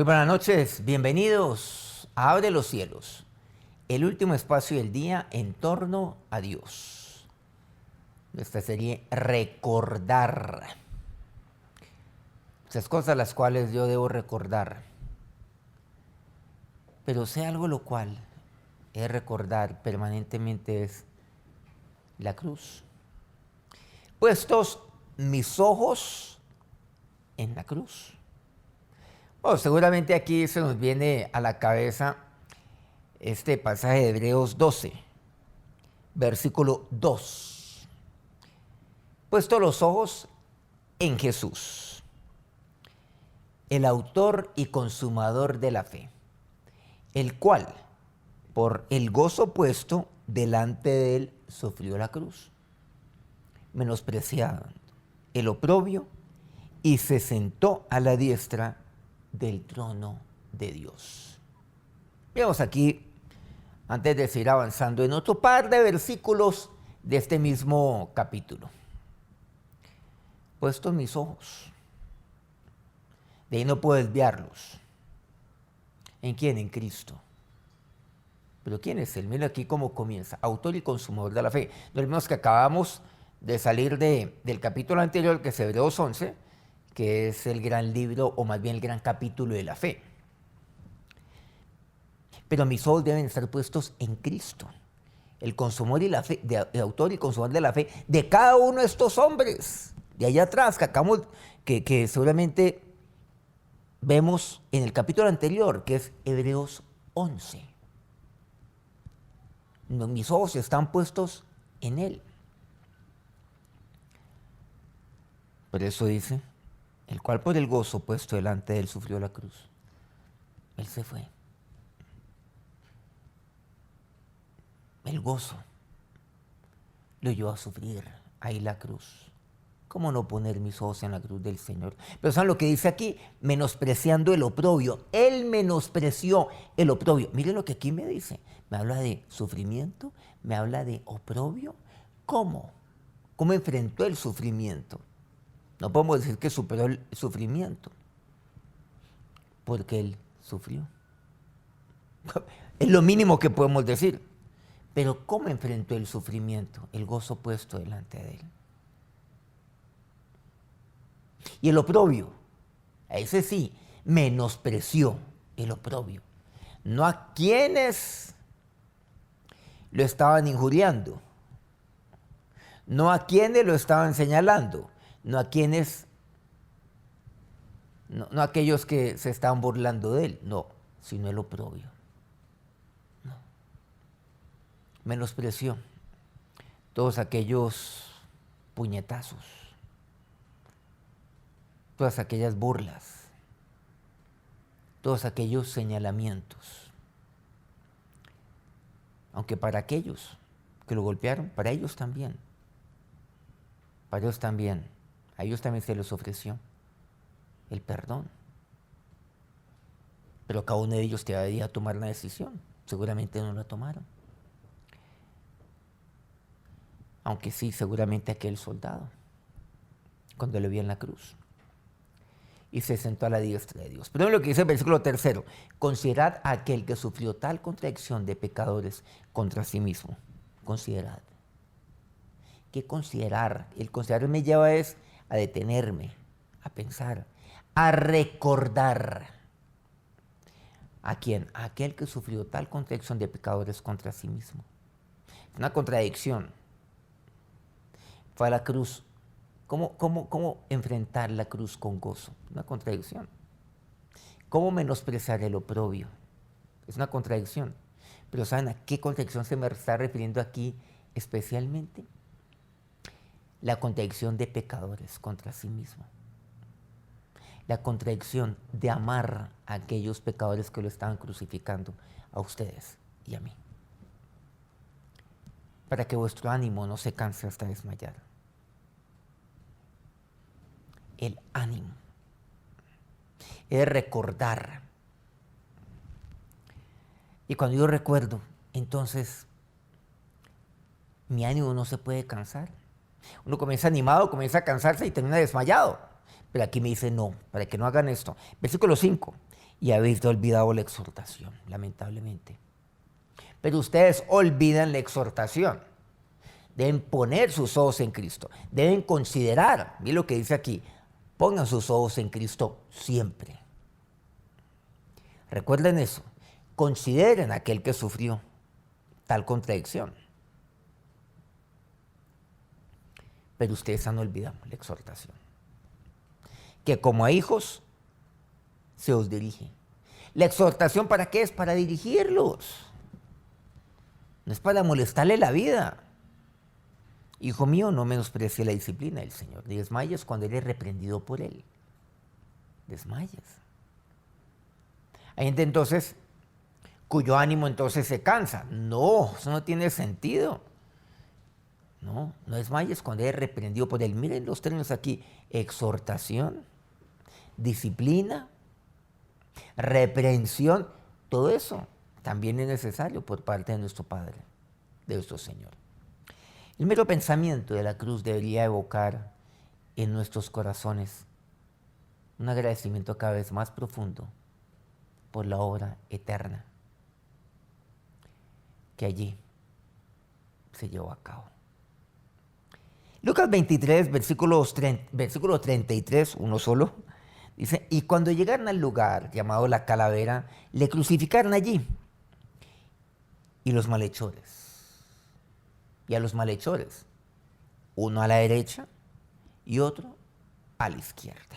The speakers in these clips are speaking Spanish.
Muy buenas noches, bienvenidos a Abre los Cielos, el último espacio del día en torno a Dios. Esta serie Recordar. Muchas cosas las cuales yo debo recordar, pero sé algo lo cual es recordar permanentemente es la cruz. Puestos mis ojos en la cruz. Bueno, seguramente aquí se nos viene a la cabeza este pasaje de Hebreos 12, versículo 2. Puesto los ojos en Jesús, el autor y consumador de la fe, el cual, por el gozo puesto delante de él, sufrió la cruz, menospreciado el oprobio, y se sentó a la diestra del trono de Dios. Veamos aquí, antes de seguir avanzando, en otro par de versículos de este mismo capítulo. Puestos mis ojos, de ahí no puedo desviarlos. ¿En quién? En Cristo. ¿Pero quién es él? Mira aquí cómo comienza. Autor y consumador de la fe. No olvidemos que acabamos de salir del capítulo anterior, que es Hebreos 11, que es el gran libro, o más bien el gran capítulo de la fe. Pero mis ojos deben estar puestos en Cristo, el consumador y la fe, el autor y consumador de la fe de cada uno de estos hombres, de allá atrás, que acabamos, que seguramente vemos en el capítulo anterior, que es Hebreos 11. No, mis ojos están puestos en Él. Por eso dice, el cual por el gozo puesto delante de él sufrió la cruz. Él se fue. El gozo lo llevó a sufrir ahí la cruz. ¿Cómo no poner mis ojos en la cruz del Señor? Pero ¿saben lo que dice aquí? Menospreciando el oprobio. Él menospreció el oprobio. Miren lo que aquí me dice. Me habla de sufrimiento, me habla de oprobio. ¿Cómo? ¿Cómo enfrentó el sufrimiento? No podemos decir que superó el sufrimiento, porque Él sufrió. Es lo mínimo que podemos decir. Pero ¿cómo enfrentó el sufrimiento? El gozo puesto delante de Él. Y el oprobio, a ese sí, menospreció el oprobio. No a quienes lo estaban injuriando, no a quienes lo estaban señalando, no a quienes, no a aquellos que se estaban burlando de él, no, sino el oprobio. No. Menospreció todos aquellos puñetazos, todas aquellas burlas, todos aquellos señalamientos. Aunque para aquellos que lo golpearon, para ellos también. Para ellos también. A ellos también se les ofreció el perdón. Pero cada uno de ellos debía tomar una decisión. Seguramente no la tomaron. Aunque sí, seguramente aquel soldado, cuando lo vio en la cruz. Y se sentó a la diestra de Dios. Pero lo que dice el versículo 3: considerad a aquel que sufrió tal contradicción de pecadores contra sí mismo. Considerad. ¿Qué considerar? El considerar me lleva a detenerme, a pensar, a recordar. ¿A quién? A aquel que sufrió tal contradicción de pecadores contra sí mismo. Una contradicción. Fue a la cruz. ¿Cómo enfrentar la cruz con gozo? Una contradicción. ¿Cómo menospreciar el oprobio? Es una contradicción. Pero ¿saben a qué contradicción se me está refiriendo aquí especialmente? La contradicción de pecadores contra sí mismo. La contradicción de amar a aquellos pecadores que lo estaban crucificando, a ustedes y a mí. Para que vuestro ánimo no se canse hasta desmayar. El ánimo es recordar. Y cuando yo recuerdo, entonces mi ánimo no se puede cansar. Uno comienza animado, comienza a cansarse y termina desmayado. Pero aquí me dice no, para que no hagan esto. Versículo 5. y habéis olvidado la exhortación, lamentablemente. Pero ustedes olvidan la exhortación. Deben poner sus ojos en Cristo. Deben considerar, mire lo que dice aquí, pongan sus ojos en Cristo siempre. Recuerden eso. Consideren a aquel que sufrió tal contradicción. Pero ustedes han olvidado la exhortación. Que como a hijos se os dirige. ¿La exhortación para qué es? Para dirigirlos. No es para molestarle la vida. Hijo mío, no menosprecie la disciplina del Señor. Ni desmayes cuando eres reprendido por Él. Desmayes. Hay gente entonces cuyo ánimo entonces se cansa. No, eso no tiene sentido. No desmayes cuando eres reprendido por Él. Miren los términos aquí. Exhortación, disciplina, reprensión. Todo eso también es necesario por parte de nuestro Padre, de nuestro Señor. El mero pensamiento de la cruz debería evocar en nuestros corazones un agradecimiento cada vez más profundo por la obra eterna que allí se llevó a cabo. Lucas 23, versículo 33, uno solo, dice, y cuando llegaron al lugar llamado la Calavera, le crucificaron allí. Y los malhechores, uno a la derecha y otro a la izquierda.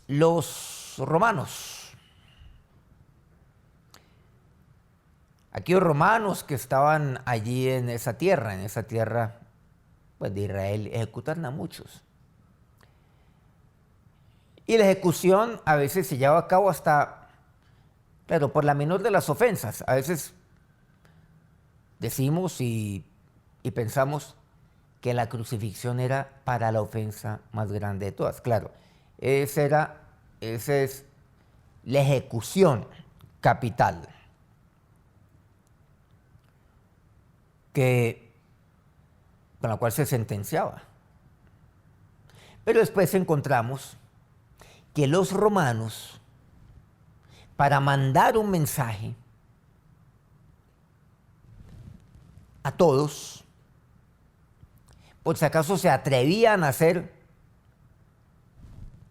Los romanos, aquellos romanos que estaban allí en esa tierra pues, de Israel, ejecutaron a muchos. Y la ejecución a veces se lleva a cabo claro, por la menor de las ofensas. A veces decimos y pensamos que la crucifixión era para la ofensa más grande de todas. Claro, esa es la ejecución capital con la cual se sentenciaba. Pero después encontramos que los romanos, para mandar un mensaje a todos, por si acaso se atrevían a hacer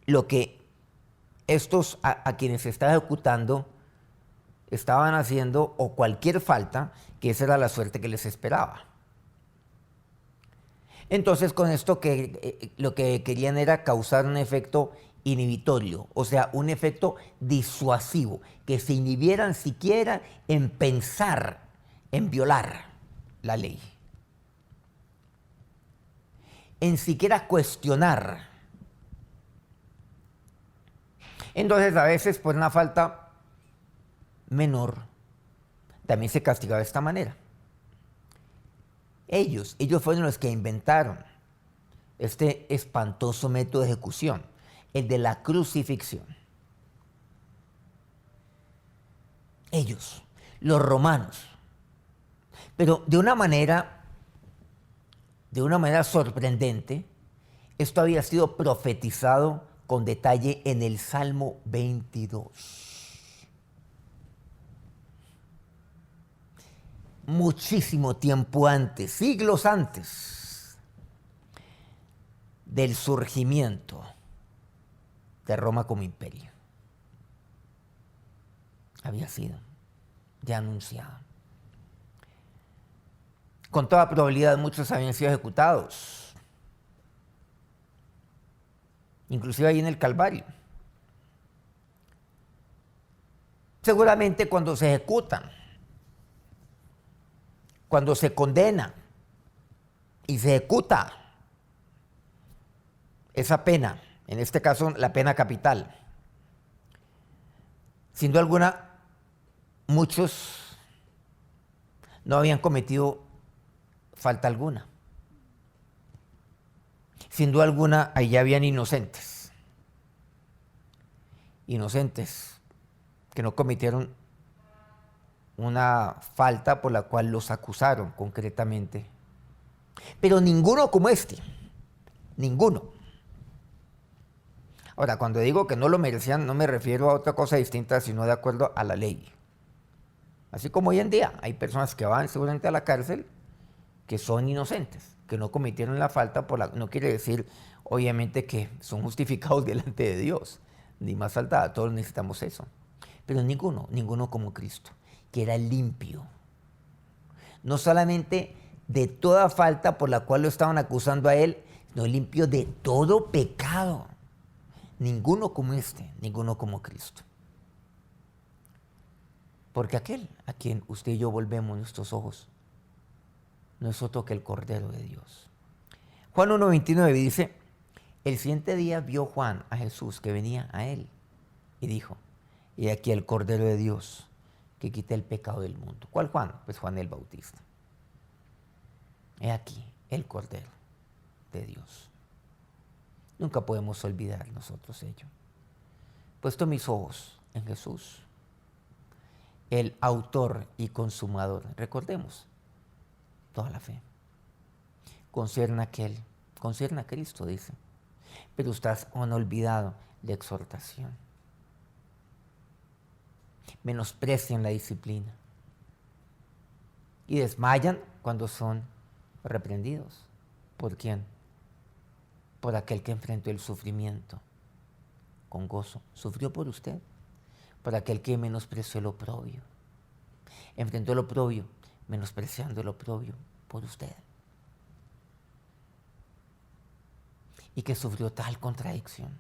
lo que estos a quienes se estaba ejecutando estaban haciendo, o cualquier falta, que esa era la suerte que les esperaba. Entonces, con esto lo que querían era causar un efecto inhibitorio, o sea, un efecto disuasivo, que se inhibieran siquiera en pensar en violar la ley, en siquiera cuestionar. Entonces, a veces por una falta menor, también se castigaba de esta manera. Ellos fueron los que inventaron este espantoso método de ejecución, el de la crucifixión. Ellos, los romanos. Pero de una manera sorprendente, esto había sido profetizado con detalle en el Salmo 22. Muchísimo tiempo antes, siglos antes del surgimiento de Roma como imperio. Había sido ya anunciado. Con toda probabilidad muchos habían sido ejecutados, inclusive ahí en el Calvario. Seguramente cuando se ejecutan, cuando se condena y se ejecuta esa pena, en este caso la pena capital, sin duda alguna, muchos no habían cometido falta alguna. Sin duda alguna, ahí ya habían inocentes que no cometieron una falta por la cual los acusaron concretamente. Pero ninguno como ninguno. Ahora, cuando digo que no lo merecían, no me refiero a otra cosa distinta, sino de acuerdo a la ley. Así como hoy en día hay personas que van seguramente a la cárcel que son inocentes, que no cometieron la falta, no quiere decir obviamente que son justificados delante de Dios, ni más falta, todos necesitamos eso. Pero ninguno como Cristo, que era limpio. No solamente de toda falta por la cual lo estaban acusando a él, sino limpio de todo pecado. Ninguno como ninguno como Cristo. Porque aquel a quien usted y yo volvemos nuestros ojos no es otro que el Cordero de Dios. Juan 1:29 dice, el siguiente día vio Juan a Jesús que venía a él y dijo, y aquí el Cordero de Dios que quita el pecado del mundo. ¿Cuál Juan? Pues Juan el Bautista. He aquí el Cordero de Dios. Nunca podemos olvidar nosotros ello. Puesto mis ojos en Jesús, el autor y consumador. Recordemos, toda la fe concierne a Cristo, dice. Pero ustedes han olvidado la exhortación. Menosprecian la disciplina y desmayan cuando son reprendidos. ¿Por quién? Por aquel que enfrentó el sufrimiento con gozo. Sufrió por usted. Por aquel que menospreció el oprobio. Enfrentó el oprobio, menospreciando el oprobio por usted. Y que sufrió tal contradicción.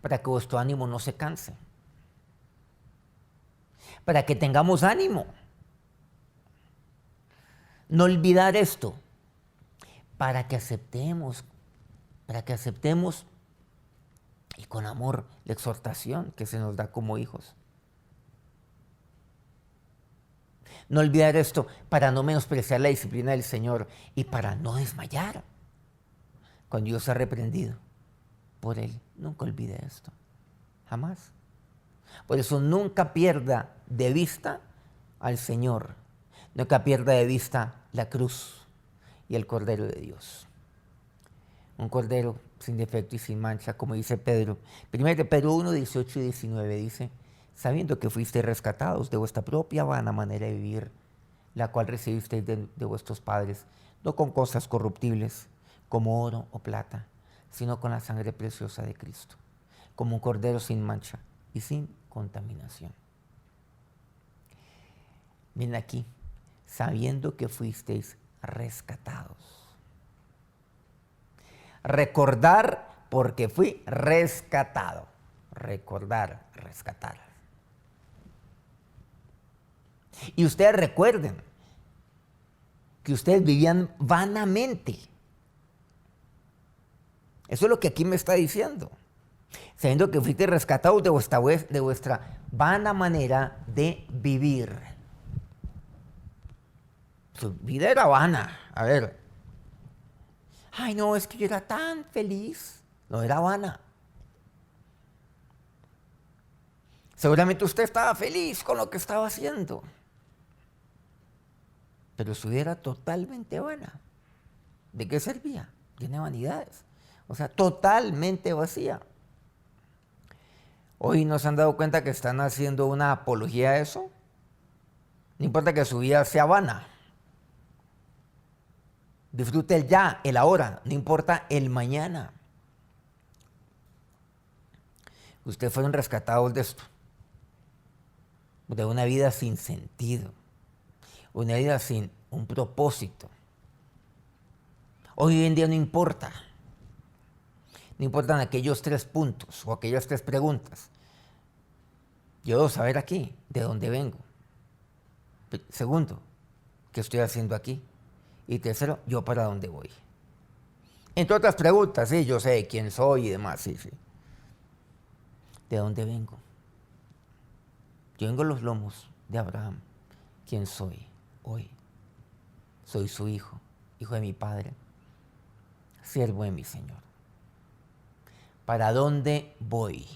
Para que vuestro ánimo no se canse. Para que tengamos ánimo. No olvidar esto. Para que aceptemos y con amor la exhortación que se nos da como hijos. No olvidar esto para no menospreciar la disciplina del Señor y para no desmayar cuando Dios ha reprendido por Él. Nunca olvide esto, jamás. Por eso nunca pierda de vista al Señor, nunca pierda de vista la cruz y el Cordero de Dios. Un Cordero sin defecto y sin mancha, como dice Pedro. Primero de Pedro 1, 18 y 19 dice, sabiendo que fuisteis rescatados de vuestra propia vana manera de vivir, la cual recibisteis de vuestros padres, no con cosas corruptibles, como oro o plata, sino con la sangre preciosa de Cristo, como un cordero sin mancha y sin contaminación. Miren aquí, sabiendo que fuisteis rescatados. Recordar porque fui rescatado. Recordar, rescatar. Y ustedes recuerden que ustedes vivían vanamente. Eso es lo que aquí me está diciendo. Sabiendo que fuiste rescatados de vuestra vana manera de vivir. Su vida era vana. A ver. Ay, no, es que yo era tan feliz. No era vana. Seguramente usted estaba feliz con lo que estaba haciendo. Pero su vida era totalmente vana. ¿De qué servía? Tiene vanidades. O sea, totalmente vacía. Hoy nos han dado cuenta que están haciendo una apología a eso. No importa que su vida sea vana. Disfrute el ya, el ahora, no importa el mañana. Ustedes fueron rescatados de esto. De una vida sin sentido. Una vida sin un propósito. Hoy en día no importa. No importan aquellos 3 puntos o aquellas 3 preguntas. Yo debo saber aquí de dónde vengo. Segundo, ¿qué estoy haciendo aquí? Y tercero, ¿yo para dónde voy? Entre otras preguntas, sí, yo sé quién soy y demás, sí. ¿De dónde vengo? Yo vengo a los lomos de Abraham. ¿Quién soy hoy? Soy su hijo, hijo de mi padre, siervo de mi Señor. ¿Para dónde voy?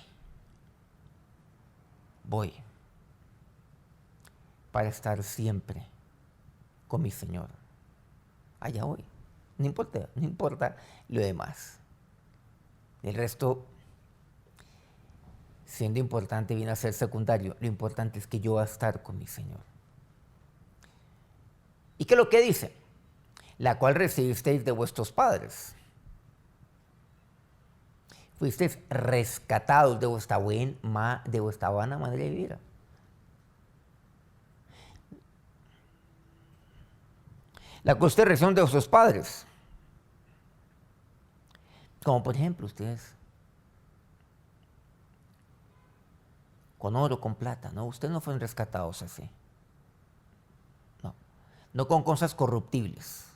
Voy para estar siempre con mi Señor. Allá voy. No importa lo demás. El resto, siendo importante, viene a ser secundario. Lo importante es que yo voy a estar con mi Señor. ¿Y qué es lo que dice? La cual recibisteis de vuestros padres. Fuisteis rescatados de vuestra vana madre de vida. La que ustedes recibieron de vuestros padres. Como por ejemplo ustedes. Con oro, con plata. No, ustedes no fueron rescatados así. No. No con cosas corruptibles.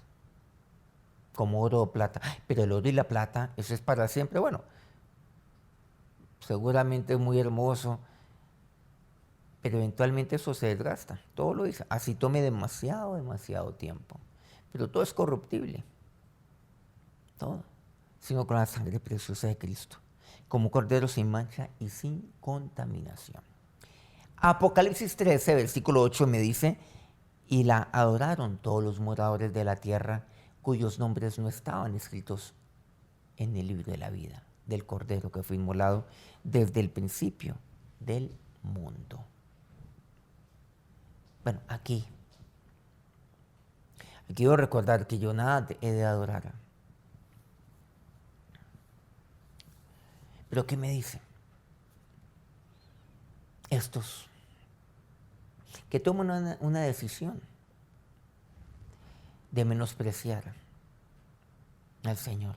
Como oro o plata. Pero el oro y la plata, eso es para siempre. Bueno, seguramente es muy hermoso, pero eventualmente eso se desgasta. Todo lo dice. Así tome demasiado tiempo. Pero todo es corruptible. Todo. Sino con la sangre preciosa de Cristo. Como cordero sin mancha y sin contaminación. Apocalipsis 13, versículo 8 me dice, y la adoraron todos los moradores de la tierra, cuyos nombres no estaban escritos en el libro de la vida del Cordero que fue inmolado desde el principio del mundo. Bueno, aquí debo recordar que yo nada he de adorar. Pero ¿qué me dice? Estos que toman una decisión de menospreciar al Señor,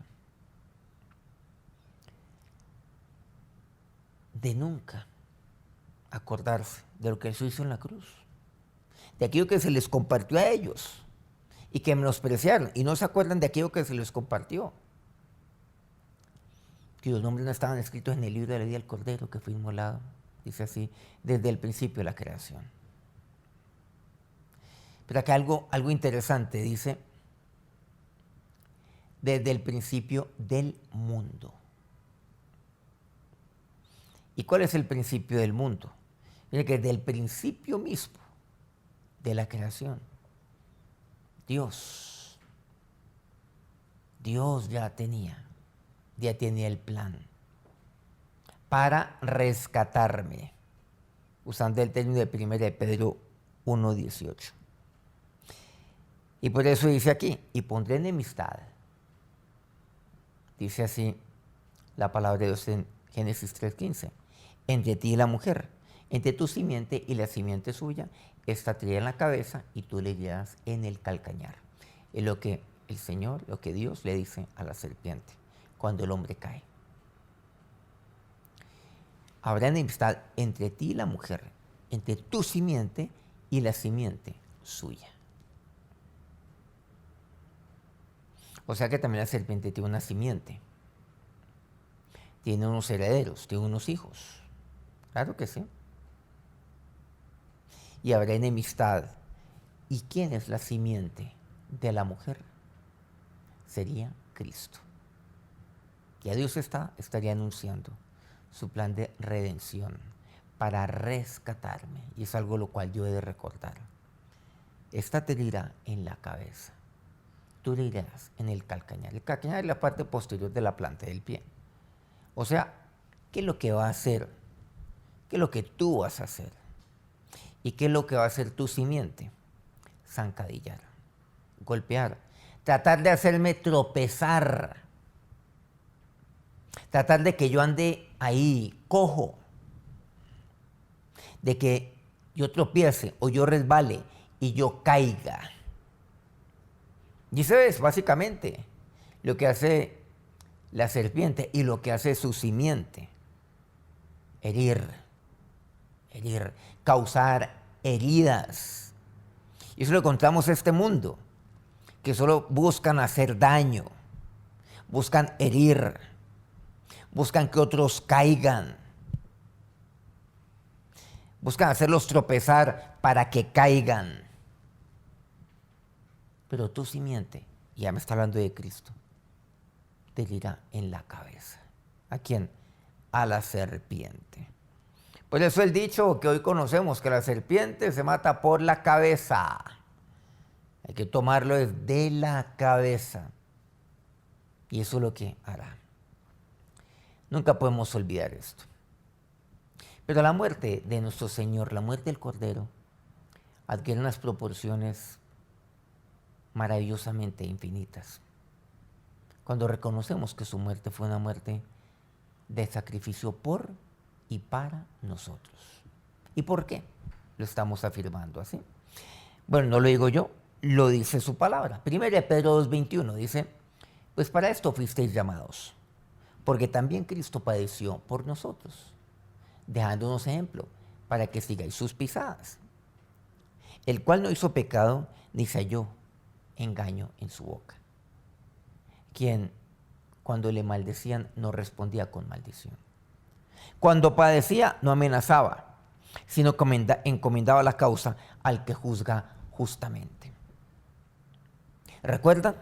de nunca acordarse de lo que Jesús hizo en la cruz, de aquello que se les compartió a ellos y que menospreciaron y no se acuerdan de aquello que se les compartió, que los nombres no estaban escritos en el libro de la vida del Cordero que fue inmolado, dice así, desde el principio de la creación. Pero acá algo interesante, dice, desde el principio del mundo. ¿Y cuál es el principio del mundo? Mire que desde el principio mismo de la creación, Dios ya tenía el plan para rescatarme, usando el término de 1 de Pedro 1:18. Y por eso dice aquí, y pondré enemistad. Dice así la palabra de Dios en Génesis 3:15. Entre ti y la mujer, entre tu simiente y la simiente suya, esta te herirá en la cabeza y tú le herirás en el calcañar. Es lo que el Señor, lo que Dios le dice a la serpiente cuando el hombre cae. Habrá enemistad entre ti y la mujer, entre tu simiente y la simiente suya. O sea que también la serpiente tiene una simiente, tiene unos herederos, tiene unos hijos. Claro que sí. Y habrá enemistad. ¿Y quién es la simiente de la mujer? Sería Cristo. Ya Dios estaría anunciando su plan de redención para rescatarme. Y es algo lo cual yo he de recordar. Esta te herirá en la cabeza. Tú le irás en el calcañar. El calcañar es la parte posterior de la planta del pie. O sea, ¿qué es lo que va a hacer? ¿Qué es lo que tú vas a hacer? ¿Y qué es lo que va a hacer tu simiente? Zancadillar, golpear, tratar de hacerme tropezar, tratar de que yo ande ahí cojo, de que yo tropiece o yo resbale y yo caiga. Y eso es básicamente lo que hace la serpiente y lo que hace su simiente. Herir, causar heridas. Y eso lo encontramos en este mundo, que solo buscan hacer daño, buscan herir, buscan que otros caigan, buscan hacerlos tropezar para que caigan. Pero tu simiente, ya me está hablando de Cristo, te herirá en la cabeza. ¿A quién? A la serpiente. Por eso el dicho que hoy conocemos, que la serpiente se mata por la cabeza. Hay que tomarlo desde la cabeza. Y eso es lo que hará. Nunca podemos olvidar esto. Pero la muerte de nuestro Señor, la muerte del Cordero, adquiere unas proporciones maravillosamente infinitas. Cuando reconocemos que su muerte fue una muerte de sacrificio por y para nosotros. ¿Y por qué lo estamos afirmando así? Bueno, no lo digo yo, lo dice su palabra. 1 Pedro 2:21 dice, pues para esto fuisteis llamados, porque también Cristo padeció por nosotros, dejándonos ejemplo para que sigáis sus pisadas, el cual no hizo pecado ni se halló engaño en su boca, quien cuando le maldecían no respondía con maldición. Cuando padecía no amenazaba, sino encomendaba la causa al que juzga justamente. ¿Recuerdan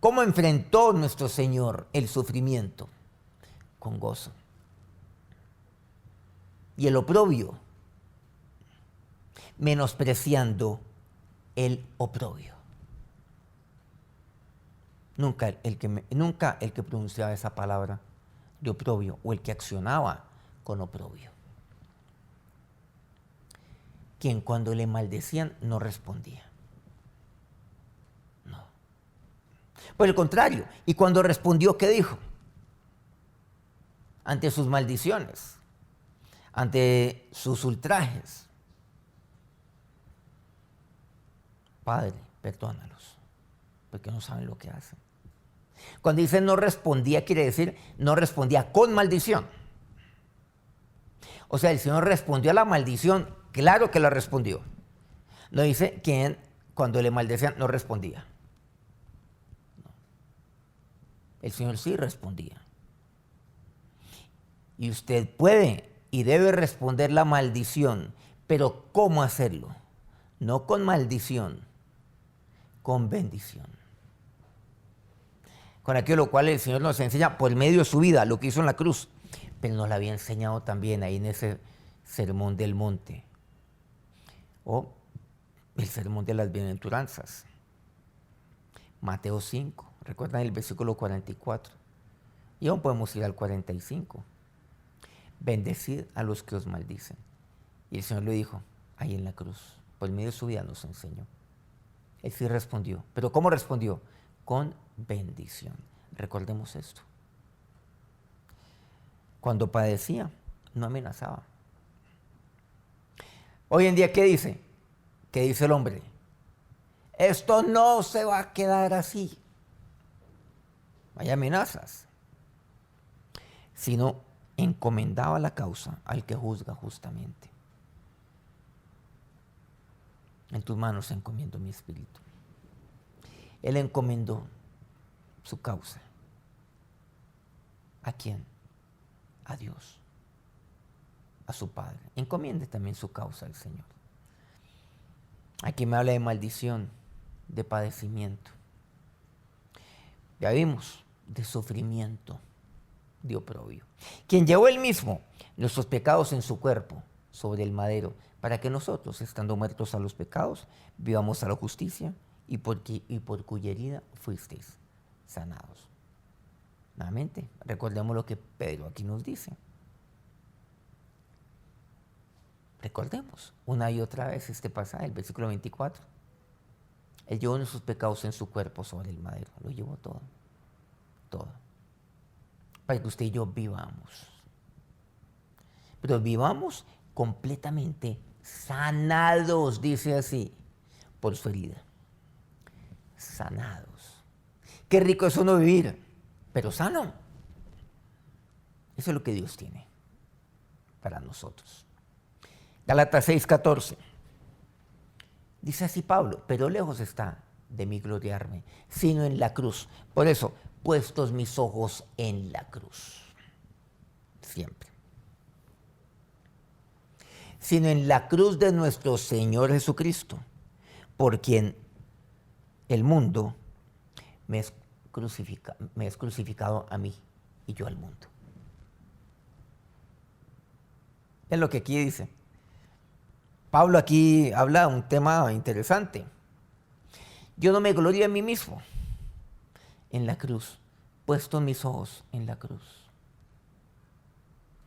cómo enfrentó nuestro Señor el sufrimiento? Con gozo. Y el oprobio, menospreciando el oprobio. Nunca el que pronunciaba esa palabra de oprobio o el que accionaba con oprobio. Quien cuando le maldecían no respondía. No. Por el contrario, y cuando respondió, ¿qué dijo? Ante sus maldiciones, ante sus ultrajes. Padre, perdónalos, porque no saben lo que hacen. Cuando dice no respondía, quiere decir no respondía con maldición. O sea, el Señor respondió a la maldición, claro que la respondió. No dice que cuando le maldecían no respondía. No. El Señor sí respondía. Y usted puede y debe responder la maldición, pero ¿cómo hacerlo? No con maldición, con bendición. Con aquello lo cual el Señor nos enseña por medio de su vida, lo que hizo en la cruz, pero nos lo había enseñado también ahí en ese sermón del monte, o el sermón de las bienaventuranzas. Mateo 5, recuerdan el versículo 44, y aún podemos ir al 45. Bendecid a los que os maldicen. Y el Señor lo dijo ahí en la cruz, por medio de su vida nos enseñó. Él sí respondió, pero ¿cómo respondió? Con bendición. Recordemos esto. Cuando padecía, no amenazaba. Hoy en día, ¿qué dice? ¿Qué dice el hombre? Esto no se va a quedar así. Hay amenazas. Sino encomendaba la causa al que juzga justamente. En tus manos encomiendo mi espíritu. Él encomendó su causa. ¿A quién? A Dios, a su Padre. Encomiende también su causa al Señor. Aquí me habla de maldición, de padecimiento. Ya vimos, de sufrimiento, de oprobio. Quien llevó él mismo nuestros pecados en su cuerpo sobre el madero, para que nosotros, estando muertos a los pecados, vivamos a la justicia, y por cuya herida fuisteis sanados. Nuevamente, recordemos lo que Pedro aquí nos dice. Recordemos una y otra vez este pasaje, el versículo 24. Él llevó nuestros pecados en su cuerpo sobre el madero. Lo llevó todo. Todo. Para que usted y yo vivamos. Pero vivamos completamente sanados, dice así, por su herida. Sanados. Qué rico es uno vivir, pero sano. Eso es lo que Dios tiene para nosotros. Gálatas 6:14. Dice así Pablo, pero lejos está de mí gloriarme, sino en la cruz. Por eso, puestos mis ojos en la cruz. Siempre. Sino en la cruz de nuestro Señor Jesucristo, por quien el mundo me es crucificado a mí y yo al mundo. Es lo que aquí dice. Pablo aquí habla de un tema interesante. Yo no me glorío en mí mismo, en la cruz, puesto mis ojos en la cruz.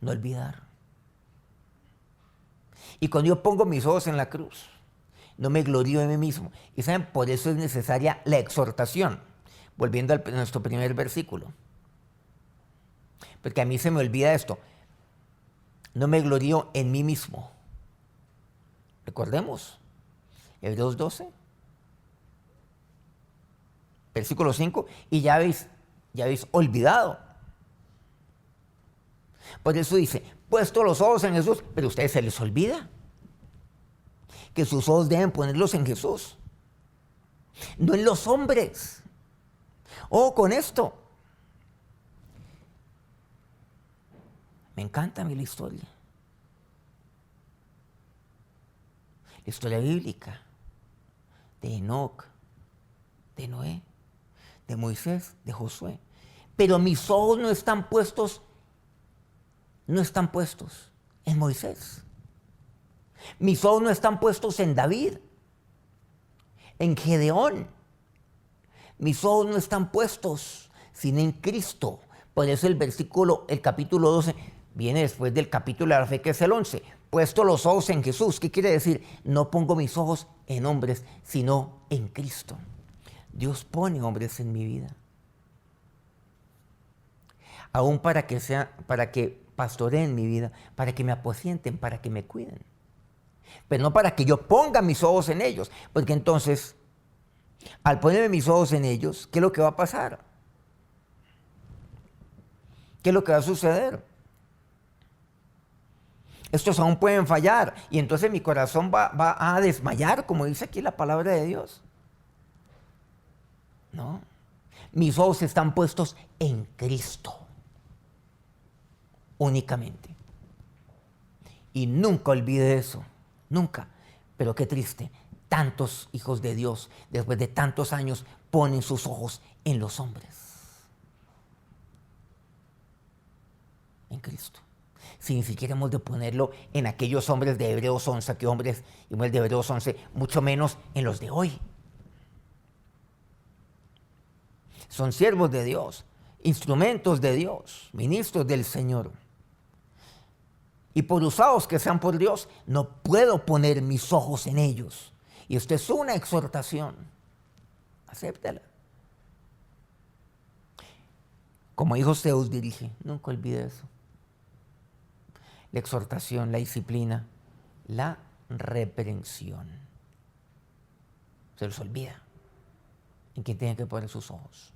no olvidar. Y cuando yo pongo mis ojos en la cruz, no me glorío de mí mismo. Y saben, por eso es necesaria la exhortación. Volviendo a nuestro primer versículo. Porque a mí se me olvida esto. No me glorío en mí mismo. Recordemos, Hebreos 12, versículo 5, y ya habéis olvidado. Por eso dice, puesto los ojos en Jesús, pero a ustedes se les olvida que sus ojos deben ponerlos en Jesús, no en los hombres. Ojo con esto. Me encanta a mí la historia. La historia bíblica de Enoc, de Noé, de Moisés, de Josué. Pero mis ojos no están puestos en Moisés. Mis ojos no están puestos en David, en Gedeón. Mis ojos no están puestos sino en Cristo. Por eso el capítulo 12 viene después del capítulo de la fe, que es el 11. Puesto los ojos en Jesús. ¿Qué quiere decir? No pongo mis ojos en hombres, sino en Cristo. Dios pone hombres en mi vida. Aún para que pastoreen mi vida, para que me apacienten, para que me cuiden. Pero no para que yo ponga mis ojos en ellos. Porque entonces, al ponerme mis ojos en ellos, ¿qué es lo que va a pasar? ¿Qué es lo que va a suceder? Estos aún pueden fallar y entonces mi corazón va a desmayar, como dice aquí la palabra de Dios. No, mis ojos están puestos en Cristo, únicamente. Y nunca olvide eso, nunca. Pero qué triste, tantos hijos de Dios, después de tantos años, ponen sus ojos en los hombres. En Cristo. Si ni siquiera hemos de ponerlo en aquellos hombres de Hebreos 11, que hombres y mujeres de Hebreos 11, mucho menos en los de hoy. Son siervos de Dios, instrumentos de Dios, ministros del Señor. Y por usados que sean por Dios, no puedo poner mis ojos en ellos. Y esto es una exhortación. Acéptala. Como hijo se os dirige, nunca olvide eso. La exhortación, la disciplina, la reprensión. Se les olvida en quién tiene que poner sus ojos.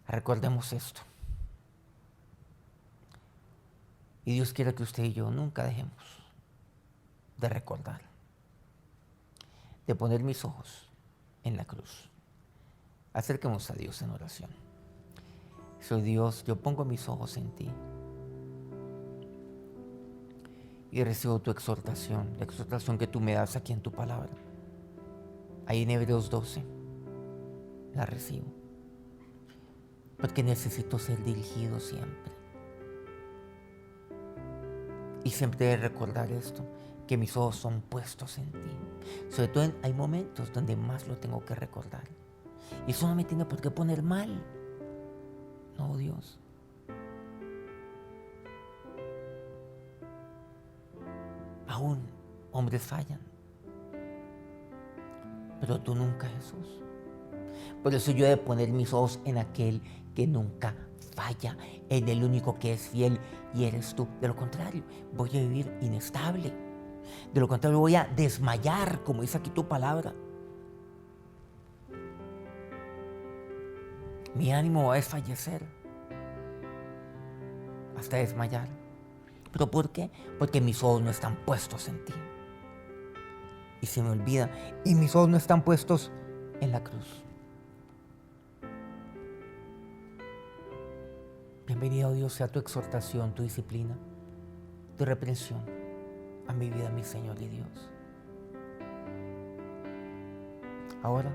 Recordemos esto. Y Dios quiere que usted y yo nunca dejemos de recordar, de poner mis ojos en la cruz. Acerquemos a Dios en oración. Soy Dios, yo pongo mis ojos en ti. Y recibo tu exhortación, la exhortación que tú me das aquí en tu palabra. Ahí en Hebreos 12, la recibo. Porque necesito ser dirigido siempre. Y siempre he de recordar esto, que mis ojos son puestos en ti. Sobre todo hay momentos donde más lo tengo que recordar. Y eso no me tiene por qué poner mal. No, Dios. Aún hombres fallan, pero tú nunca, Jesús. Por eso yo he de poner mis ojos en aquel que nunca falla, en el único que es fiel, y eres tú. De lo contrario, voy a vivir inestable. De lo contrario, voy a desmayar, como dice aquí tu palabra. Mi ánimo va a desfallecer hasta desmayar. ¿Pero por qué? Porque mis ojos no están puestos en ti. Y se me olvida. Y mis ojos no están puestos en la cruz. Bienvenido, Dios, sea tu exhortación, tu disciplina, tu reprensión a mi vida, mi Señor y Dios. Ahora,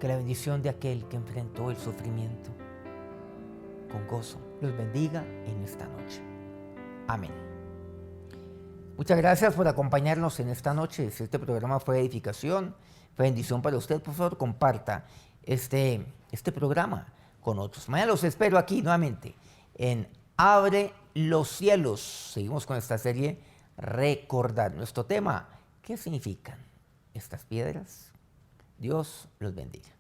que la bendición de aquel que enfrentó el sufrimiento con gozo los bendiga en esta noche. Amén. Muchas gracias por acompañarnos en esta noche. Si este programa fue edificación, fue bendición para usted, por favor, comparta este programa con otros. Mañana los espero aquí nuevamente en Abre los cielos. Seguimos con esta serie, recordar. Nuestro tema, ¿qué significan estas piedras? Dios los bendiga.